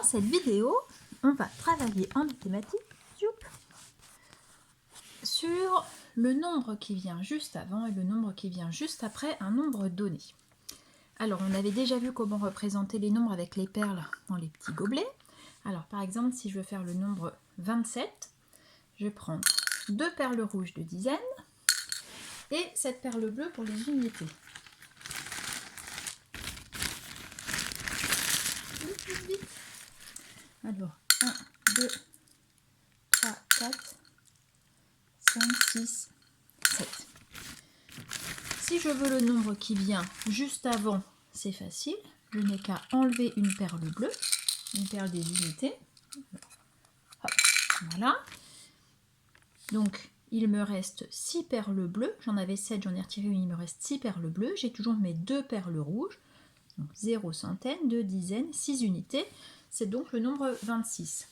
cette vidéo, on va travailler en mathématiques sur le nombre qui vient juste avant et le nombre qui vient juste après un nombre donné. Alors, on avait déjà vu comment représenter les nombres avec les perles dans les petits gobelets. Alors, par exemple, si je veux faire le nombre 27, je vais prendre 2 perles rouges de dizaines et cette perle bleue pour les unités. Alors, 1, 2, 3, 4, 5, 6, 7. Si je veux le nombre qui vient juste avant, c'est facile. Je n'ai qu'à enlever une perle bleue, une perle des unités. Hop, voilà. Donc, il me reste 6 perles bleues. J'en avais 7, j'en ai retiré une, il me reste 6 perles bleues. J'ai toujours mes 2 perles rouges. Donc, 0 centaines, 2 dizaines, 6 unités. C'est donc le nombre 26.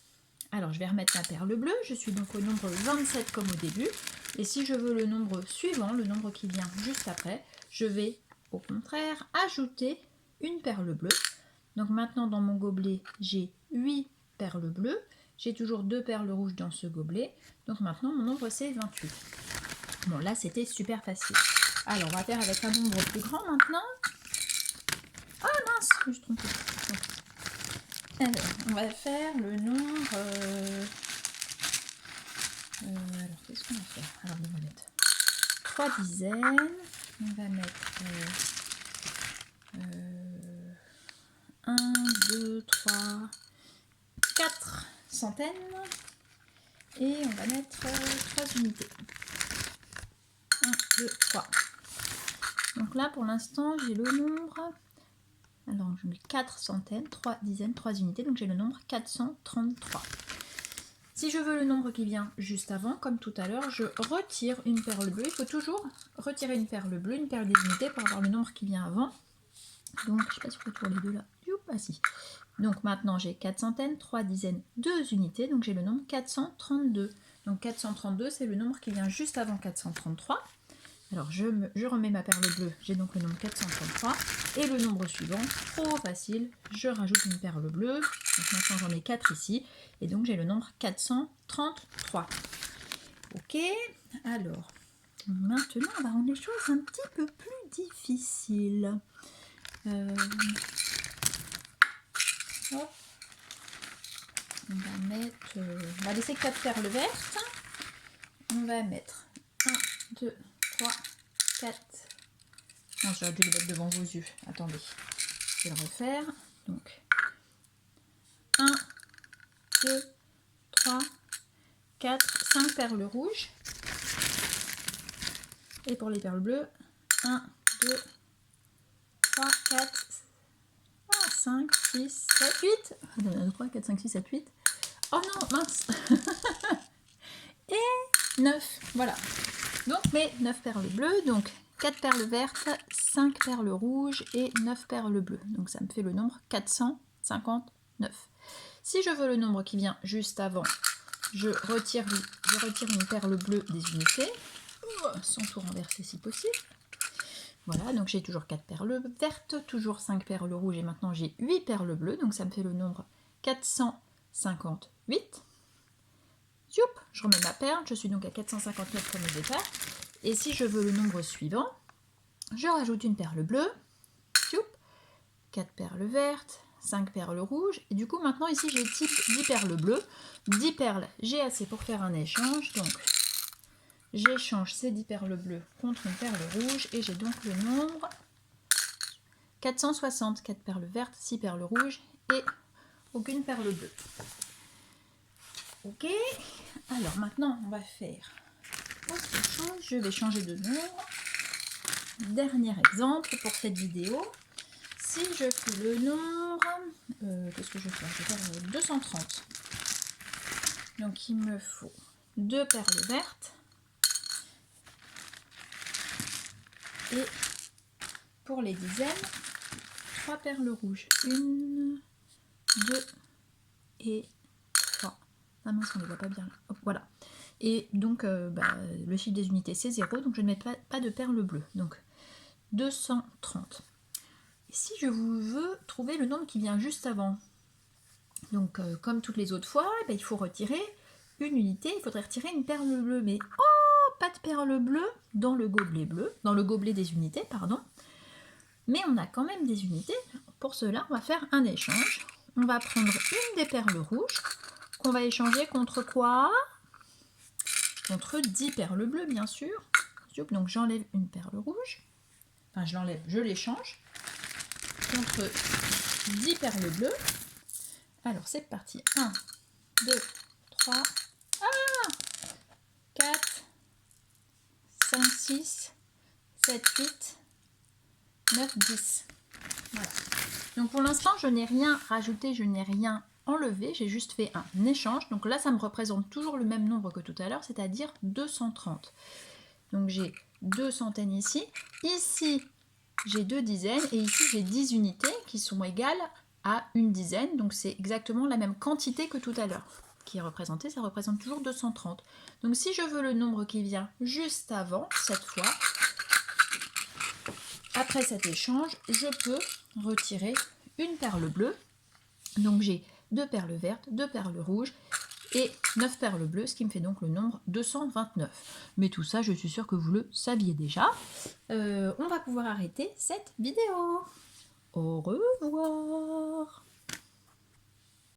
Alors, je vais remettre ma perle bleue. Je suis donc au nombre 27 comme au début. Et si je veux le nombre suivant, le nombre qui vient juste après, je vais au contraire ajouter une perle bleue. Donc maintenant, dans mon gobelet, j'ai 8 perles bleues. J'ai toujours 2 perles rouges dans ce gobelet. Donc maintenant, mon nombre, c'est 28. Bon, là, c'était super facile. Alors, on va faire avec un nombre plus grand maintenant. Ah mince, je me suis trompée. Alors, on va faire le nombre... alors, qu'est-ce qu'on va faire? Alors, on va mettre 3 dizaines. On va mettre 1, 2, 3, 4 centaines. Et on va mettre 3 unités. 1, 2, 3. Donc là, pour l'instant, j'ai le nombre... Alors, je mets 4 centaines, 3 dizaines, 3 unités. Donc, j'ai le nombre 433. Si je veux le nombre qui vient juste avant, comme tout à l'heure, je retire une perle bleue. Il faut toujours retirer une perle bleue, une perle des unités pour avoir le nombre qui vient avant. Donc, je ne sais pas si je peux trouver les deux là. Ah si. Donc maintenant, j'ai 4 centaines, 3 dizaines, 2 unités. Donc, j'ai le nombre 432. Donc, 432, c'est le nombre qui vient juste avant 433. Alors, je remets ma perle bleue. J'ai donc le nombre 433. Et le nombre suivant, trop facile, je rajoute une perle bleue. Donc maintenant, j'en ai 4 ici. Et donc, j'ai le nombre 433. Ok, alors, maintenant, on va rendre les choses un petit peu plus difficiles. Hop. On va laisser 4 perles vertes. On va mettre 1, 2, 3, 4. Non, j'aurais dû le mettre devant vos yeux. Attendez, je vais le refaire. Donc, 1, 2, 3, 4, 5 perles rouges. Et pour les perles bleues, 1, 2, 3, 4, 5, 6, 7, 8. 1, 2, 3, 4, 5, 6, 7, 8. Oh non, mince. Et 9, voilà. Donc mes 9 perles bleues, donc 4 perles vertes, 5 perles rouges et 9 perles bleues. Donc ça me fait le nombre 459. Si je veux le nombre qui vient juste avant, je retire une perle bleue des unités, sans tout renverser si possible. Voilà, donc j'ai toujours 4 perles vertes, toujours 5 perles rouges et maintenant j'ai 8 perles bleues, donc ça me fait le nombre 458. Youp, je remets ma perle, je suis donc à 459 comme au départ. Et si je veux le nombre suivant, je rajoute une perle bleue, youp, 4 perles vertes, 5 perles rouges. Et du coup, maintenant ici, j'ai 10 perles bleues. 10 perles, j'ai assez pour faire un échange. Donc, j'échange ces 10 perles bleues contre une perle rouge. Et j'ai donc le nombre 460. 4 perles vertes, 6 perles rouges et aucune perle bleue. Ok, alors maintenant, on va faire autre chose. Je vais changer de nombre. Dernier exemple pour cette vidéo. Si je fais le nombre, qu'est-ce que je vais faire? Je vais faire 230. Donc il me faut 2 perles vertes et pour les dizaines, 3 perles rouges. 1, 2 et 3. Ah mince, on ne les voit pas bien là. Hop, voilà. Et donc le chiffre des unités c'est 0, donc je ne mets pas de perles bleues. Donc 230. Et si je veux trouver le nombre qui vient juste avant, Donc, comme toutes les autres fois, il faut retirer une unité, il faudrait retirer une perle bleue. Mais oh, pas de perle bleue dans le gobelet bleu, dans le gobelet des unités, pardon. Mais on a quand même des unités. Pour cela, on va faire un échange. On va prendre une des perles rouges qu'on va échanger contre quoi? Contre 10 perles bleues, bien sûr. Donc j'enlève une perle rouge. Enfin, je l'enlève, je l'échange contre 10 perles bleues. Alors, c'est parti. 1, 2, 3, 4, 5, 6, 7, 8, 9, 10. Voilà. Donc pour l'instant, je n'ai rien rajouté, je n'ai rien enlevé, j'ai juste fait un échange. Donc là, ça me représente toujours le même nombre que tout à l'heure, c'est-à-dire 230. Donc j'ai 2 centaines ici. Ici, j'ai 2 dizaines et ici, j'ai 10 unités qui sont égales à une dizaine. Donc c'est exactement la même quantité que tout à l'heure qui est représentée. Ça représente toujours 230. Donc si je veux le nombre qui vient juste avant, cette fois, après cet échange, je peux retirer une perle bleue. Donc j'ai 2 perles vertes, 2 perles rouges et 9 perles bleues, ce qui me fait donc le nombre 229. Mais tout ça, je suis sûre que vous le saviez déjà. On va pouvoir arrêter cette vidéo. Au revoir.